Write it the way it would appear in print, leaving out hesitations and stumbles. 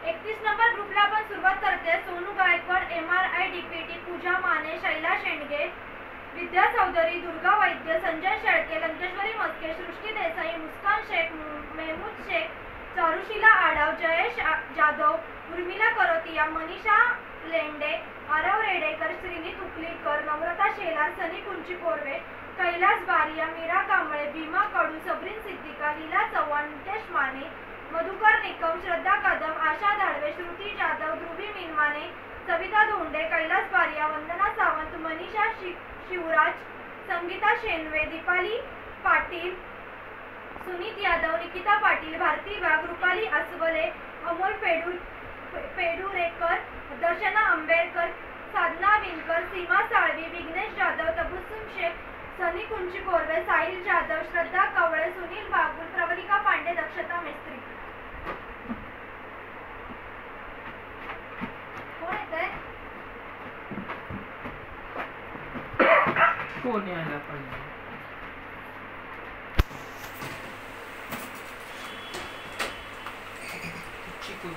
31 number ग्रुपला आपण सुरुवात करते. सोनू गायकवाड, MRI DPT, पूजा माने, शैला शेंडगे, विद्या चौधरी, दुर्गा वैद्य, संजय शेळके, लंकेश्वरी मस्के, सृष्टी देसाई, मुस्कान शेख, मेहमूद शेख, चारुशीला आडाव, जयेश जाधव, उर्मिला करोतिया, मनीषा लेंडे, आरव रेडेकर, श्रीनी तुकलीकर, नम्रता शेलार, सनी कुंची कोरवे, कैलास बारिया, मीरा कांबळे, भीमा कडू, सबरीन सिद्दीका, लीला चव्हाण, नितेश माने, मधुकर निकम, श्रद्धा कदम, आशा धाडवे, श्रुती जाधव, ध्रुवी मिनमाने, सविता धोंडे, कैलास बारिया, वंदना सावंत, मनीषा शिवराज, संगीता शेनवे, दीपाली पाटील, सुनीत यादव, निकिता पाटील, भारती वाघ, रुपाली अस्वले, अमोल पेडुरेकर, दर्शना आंबेडकर, साधना विनकर, सीमा साळवी, विघ्नेश जाधव, तबुसुम शेख, सनी कुंची कोरवे, साहिल जाधव, श्रद्धा कवळे, सुनील बागुल, प्रवलिका पांडे, दक्षता मिस्त्री. कोण येतंय? कोण यायला पाहिजे? चिकू